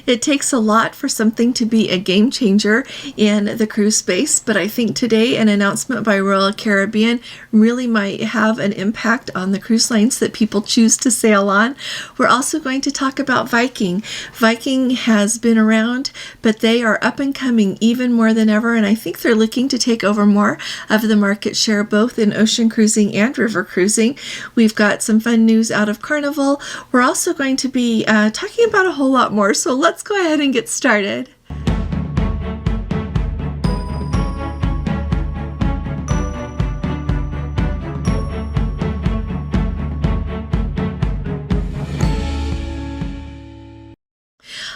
It takes a lot for something to be a game changer in the cruise space, but I think today an announcement by Royal Caribbean really might have an impact on the cruise lines that people choose to sail on. We're also going to talk about Viking. Viking has been around, but they are up and coming even more than ever, and I think they're looking to take over more of the market share both in ocean cruising and river cruising. We've got some fun news out of Carnival. We're also going to be talking about a whole lot more, so let's go ahead and get started.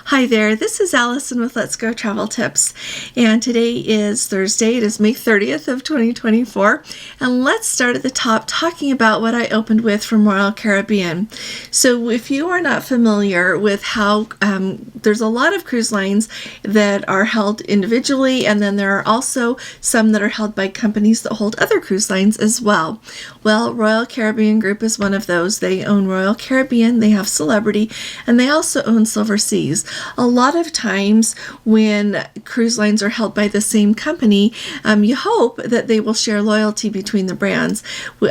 Hi there, this is Allison with Let's Go Travel Tips, and today is Thursday. It is May 30th of 2024, and let's start at the top talking about what I opened with from Royal Caribbean. So if you are not familiar with how there's a lot of cruise lines that are held individually, and then there are also some that are held by companies that hold other cruise lines as well. Well, Royal Caribbean Group is one of those. They own Royal Caribbean, they have Celebrity, and they also own Silver Seas. A lot of times when cruise lines are held by the same company, you hope that they will share loyalty between the brands.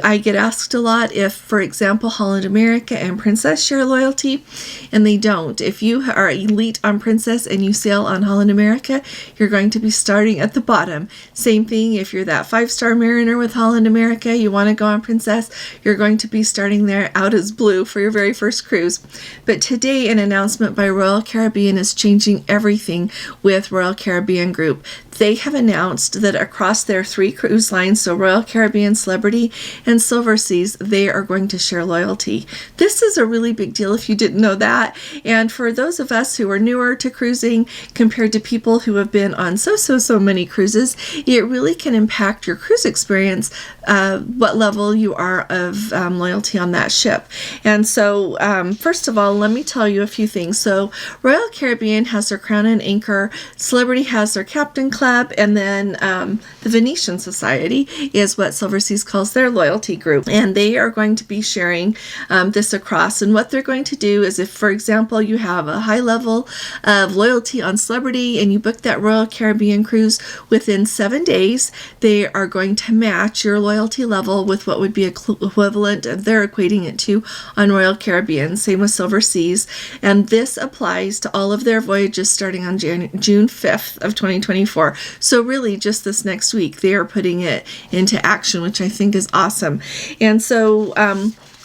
I get asked a lot if, for example, Holland America and Princess share loyalty, and they don't. If you are elite on Princess and you sail on Holland America, you're going to be starting at the bottom. Same thing if you're that 5-star mariner with Holland America, you want to go on Princess, you're going to be starting there out as blue for your very first cruise. But today, an announcement by Royal Caribbean is changing everything with Royal Caribbean Group. They have announced that across their 3 cruise lines, so Royal Caribbean, Celebrity, and Silver Seas, they are going to share loyalty. This is a really big deal if you didn't know that. And for those of us who are newer to cruising compared to people who have been on so many cruises, it really can impact your cruise experience, what level you are of loyalty on that ship. And so first of all, let me tell you a few things. So Royal Caribbean has their Crown and Anchor, Celebrity has their Captain Club, and then the Venetian Society is what Silver Seas calls their loyalty group. And they are going to be sharing this across. And what they're going to do is if, for example, you have a high level of loyalty on Celebrity and you book that Royal Caribbean cruise within 7 days, they are going to match your loyalty level with what would be equivalent, they're equating it to, on Royal Caribbean. Same with Silver Seas. And this applies to all of their voyages starting on June 5th of 2024. So really just this next week they are putting it into action, which I think is awesome. And so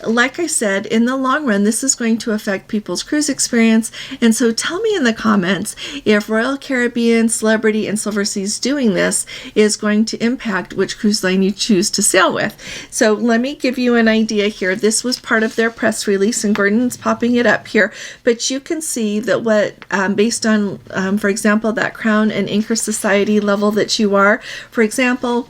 like I said, in the long run, this is going to affect people's cruise experience. And so tell me in the comments if Royal Caribbean, Celebrity, and Silver Seas doing this is going to impact which cruise line you choose to sail with. So let me give you an idea here. This was part of their press release, and Gordon's popping it up here. But you can see that what, based on, for example, that Crown and Anchor Society level that you are, for example,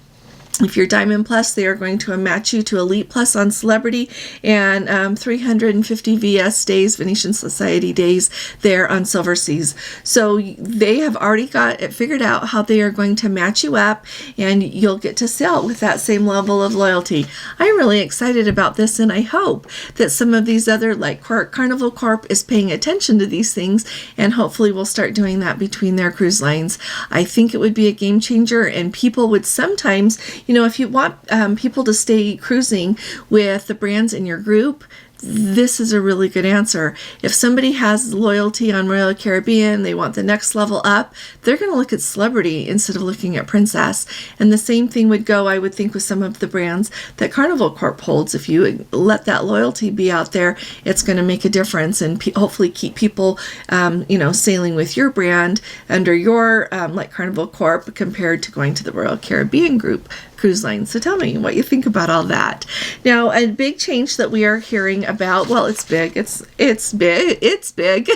if you're Diamond Plus, they are going to match you to Elite Plus on Celebrity, and 350 VS days, Venetian Society days, there on Silver Seas. So they have already got it figured out how they are going to match you up, and you'll get to sail with that same level of loyalty. I'm really excited about this, and I hope that some of these other, like Carnival Corp, is paying attention to these things, and hopefully will start doing that between their cruise lines. I think it would be a game changer, and people would sometimes, if you want people to stay cruising with the brands in your group, this is a really good answer. If somebody has loyalty on Royal Caribbean, they want the next level up, they're going to look at Celebrity instead of looking at Princess. And the same thing would go, I would think, with some of the brands that Carnival Corp holds. If you let that loyalty be out there, it's going to make a difference and hopefully keep people, sailing with your brand under your, like Carnival Corp, compared to going to the Royal Caribbean Group cruise line. So tell me what you think about all that. Now, a big change that we are hearing about, well, it's big. It's big.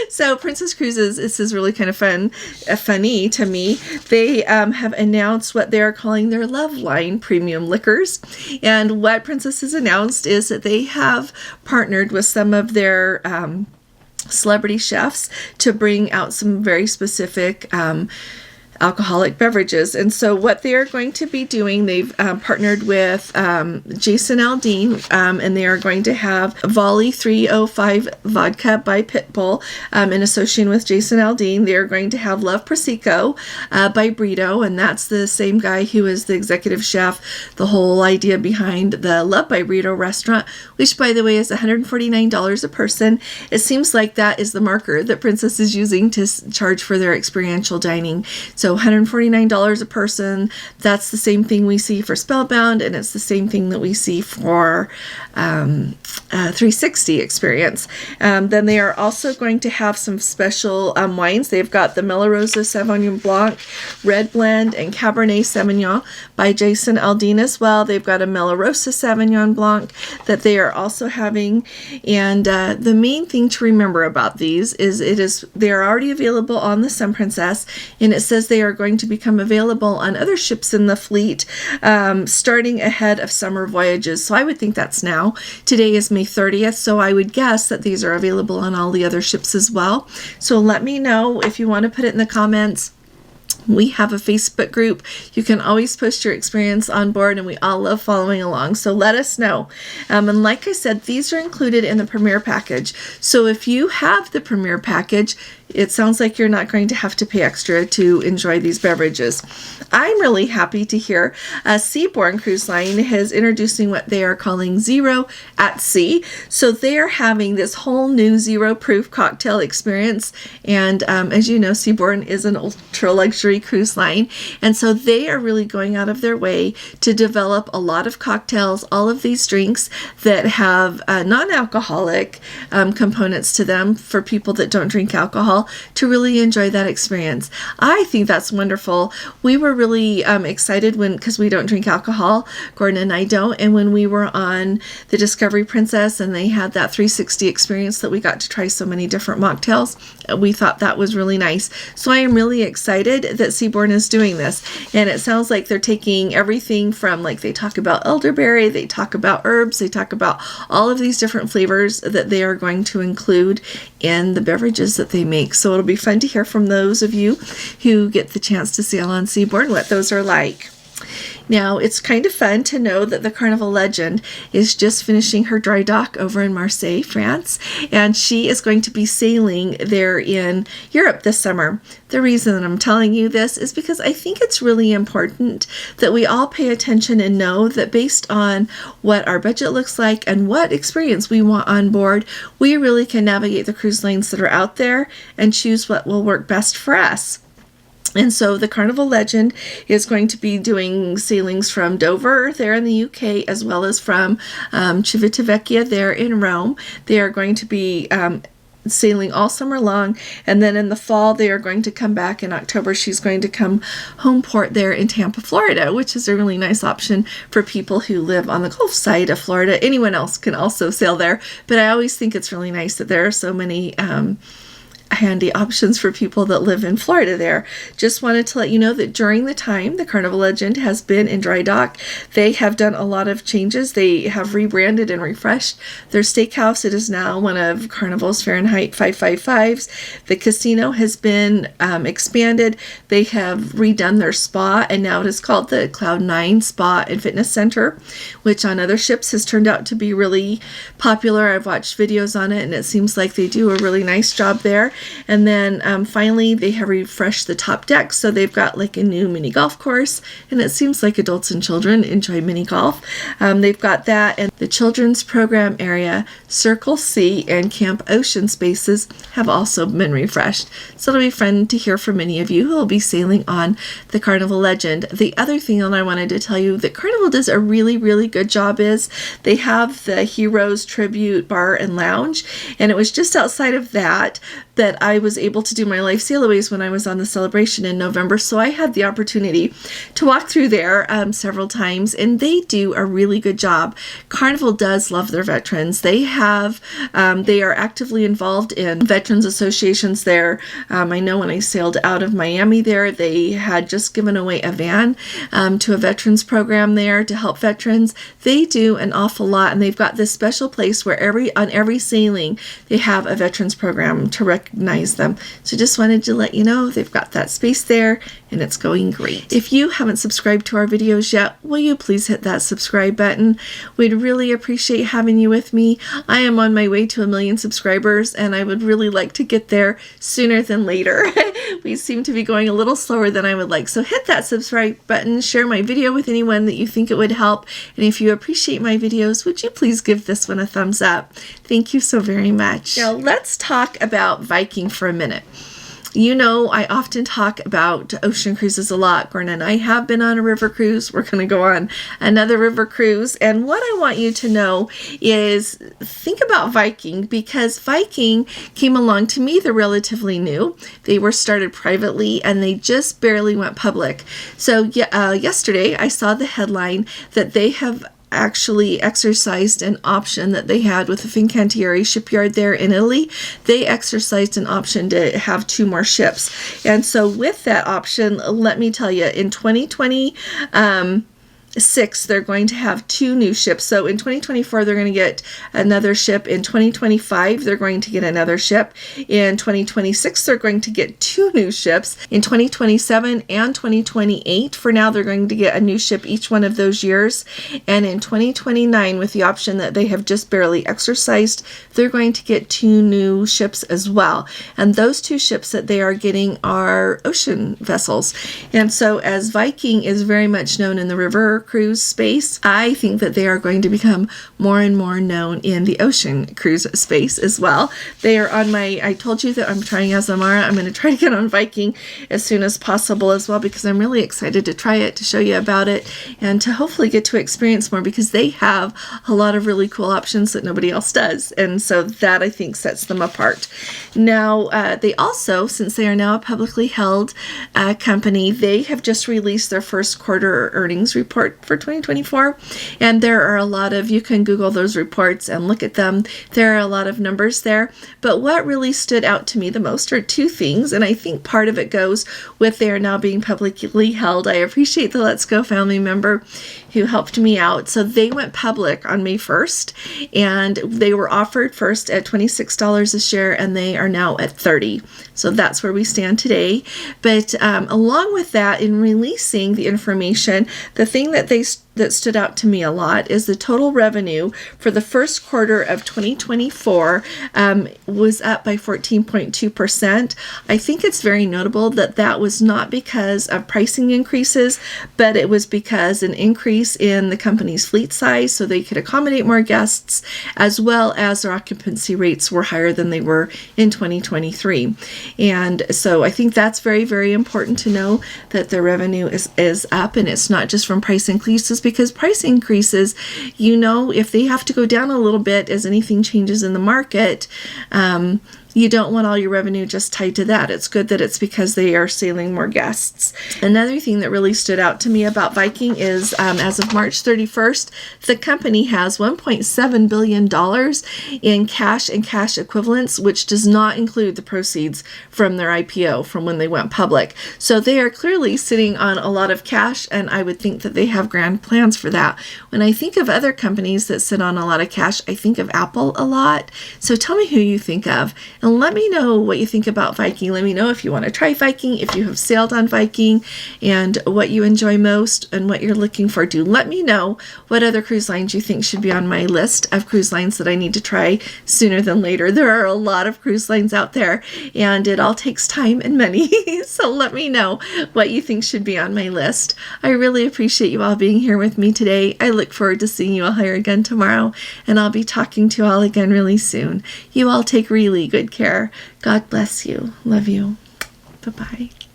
So Princess Cruises, this is really kind of funny to me. They have announced what they're calling their Love Line premium liquors. And what Princess has announced is that they have partnered with some of their celebrity chefs to bring out some very specific alcoholic beverages. And so what they're going to be doing, they've partnered with Jason Aldean, and they are going to have Volley 305 Vodka by Pitbull in association with Jason Aldean. They're going to have Love Prosecco by Brito, and that's the same guy who is the executive chef, the whole idea behind the Love by Brito restaurant, which, by the way, is $149 a person. It seems like that is the marker that Princess is using to charge for their experiential dining. So $149 a person, that's the same thing we see for Spellbound, and it's the same thing that we see for 360 experience. Then they are also going to have some special wines. They've got the Melorosa Sauvignon Blanc, Red Blend, and Cabernet Sauvignon by Jason Aldean as well. They've got a Melorosa Sauvignon Blanc that they are also having. And the main thing to remember about these is they are already available on the Sun Princess, and it says they are going to become available on other ships in the fleet starting ahead of summer voyages. So I would think that's now. Today is May 30th, so I would guess that these are available on all the other ships as well. So let me know if you want to put it in the comments. We have a Facebook group. You can always post your experience on board, and we all love following along. So let us know. And like I said, these are included in the Premier package. So if you have the Premier package, it sounds like you're not going to have to pay extra to enjoy these beverages. I'm really happy to hear Seaborne Cruise Line is introducing what they are calling Zero at Sea. So they are having this whole new zero proof cocktail experience. And as you know, Seaborne is an ultra luxury cruise line. And so they are really going out of their way to develop a lot of cocktails, all of these drinks that have non-alcoholic components to them for people that don't drink alcohol, to really enjoy that experience. I think that's wonderful. We were really excited because we don't drink alcohol, Gordon and I don't, and when we were on the Discovery Princess and they had that 360 experience that we got to try so many different mocktails, we thought that was really nice. So I am really excited that Seaborne is doing this, and it sounds like they're taking everything from, like, they talk about elderberry, they talk about herbs, they talk about all of these different flavors that they are going to include in the beverages that they make. So it'll be fun to hear from those of you who get the chance to sail on Seaborne what those are like. Now, it's kind of fun to know that the Carnival Legend is just finishing her dry dock over in Marseille, France, and she is going to be sailing there in Europe this summer. The reason that I'm telling you this is because I think it's really important that we all pay attention and know that based on what our budget looks like and what experience we want on board, we really can navigate the cruise lines that are out there and choose what will work best for us. And so the Carnival Legend is going to be doing sailings from Dover there in the UK, as well as from Civitavecchia there in Rome. They are going to be sailing all summer long, and then in the fall they are going to come back. In October she's going to come home port there in Tampa, Florida, which is a really nice option for people who live on the Gulf side of Florida. Anyone else can also sail there, but I always think it's really nice that there are so many handy options for people that live in Florida there. Just wanted to let you know that during the time the Carnival Legend has been in dry dock, they have done a lot of changes. They have rebranded and refreshed their steakhouse. It is now one of Carnival's Fahrenheit 555s. The casino has been expanded. They have redone their spa, and now it is called the Cloud 9 Spa and Fitness Center, which on other ships has turned out to be really popular. I've watched videos on it, and it seems like they do a really nice job there. And then finally they have refreshed the top deck, so they've got like a new mini golf course, and it seems like adults and children enjoy mini golf. They've got that, and the children's program area, Circle C, and Camp Ocean spaces have also been refreshed. So it'll be fun to hear from many of you who will be sailing on the Carnival Legend. The other thing that I wanted to tell you that Carnival does a really, really good job is they have the Heroes Tribute Bar and Lounge, and it was just outside of that I was able to do my life sailaways when I was on the Celebration in November. So I had the opportunity to walk through there several times, and they do a really good job. Carnival does love their veterans. They are actively involved in veterans associations there. I know when I sailed out of Miami there, they had just given away a van to a veterans program there to help veterans. They do an awful lot, and they've got this special place where on every sailing they have a veterans program to recognize them. So just wanted to let you know they've got that space there and it's going great. If you haven't subscribed to our videos yet, will you please hit that subscribe button? We'd really appreciate having you with me. I am on my way to 1 million subscribers and I would really like to get there sooner than later. We seem to be going a little slower than I would like. So hit that subscribe button, share my video with anyone that you think it would help. And if you appreciate my videos, would you please give this one a thumbs up? Thank you so very much. Now let's talk about Viking for a minute. You know, I often talk about ocean cruises a lot. Gordon and I have been on a river cruise. We're going to go on another river cruise. And what I want you to know is think about Viking, because Viking came along, to me, they're relatively new. They were started privately and they just barely went public. So yesterday I saw the headline that they have actually exercised an option that they had with the Fincantieri shipyard there in Italy. They exercised an option to have 2 more ships. And so with that option, let me tell you, in 2026, they're going to have 2 new ships. So in 2024, they're going to get another ship. In 2025, they're going to get another ship. In 2026, they're going to get 2 new ships. In 2027 and 2028, for now, they're going to get a new ship each one of those years. And in 2029, with the option that they have just barely exercised, they're going to get 2 new ships as well. And those 2 ships that they are getting are ocean vessels. And so as Viking is very much known in the river cruise space, I think that they are going to become more and more known in the ocean cruise space as well. They are on my, I told you that I'm trying Azamara. I'm going to try to get on Viking as soon as possible as well, because I'm really excited to try it, to show you about it, and to hopefully get to experience more, because they have a lot of really cool options that nobody else does. And so that, I think, sets them apart. Now, they also, since they are now a publicly held company, they have just released their first quarter earnings report for 2024, and there are a lot of, you can Google those reports and look at them. There are a lot of numbers there, but what really stood out to me the most are 2 things, and I think part of it goes with they are now being publicly held. I appreciate the Let's Go family member who helped me out. So they went public on May 1st, and they were offered first at $26 a share, and they are now at $30. So that's where we stand today. But along with that, in releasing the information, the thing that stood out to me a lot is the total revenue for the first quarter of 2024 was up by 14.2%. I think it's very notable that that was not because of pricing increases, but it was because an increase in the company's fleet size so they could accommodate more guests, as well as their occupancy rates were higher than they were in 2023. And so I think that's very, very important to know, that the revenue is up, and it's not just from price increases, because price increases, you know, if they have to go down a little bit as anything changes in the market, you don't want all your revenue just tied to that. It's good that it's because they are sailing more guests. Another thing that really stood out to me about Viking is as of March 31st, the company has $1.7 billion in cash and cash equivalents, which does not include the proceeds from their IPO from when they went public. So they are clearly sitting on a lot of cash, and I would think that they have grand plans for that. When I think of other companies that sit on a lot of cash, I think of Apple a lot. So tell me who you think of. And let me know what you think about Viking. Let me know if you want to try Viking, if you have sailed on Viking, and what you enjoy most and what you're looking for. Do let me know what other cruise lines you think should be on my list of cruise lines that I need to try sooner than later. There are a lot of cruise lines out there, and it all takes time and money. So let me know what you think should be on my list. I really appreciate you all being here with me today. I look forward to seeing you all here again tomorrow, and I'll be talking to you all again really soon. You all take really good care. God bless you. Love you. Bye-bye.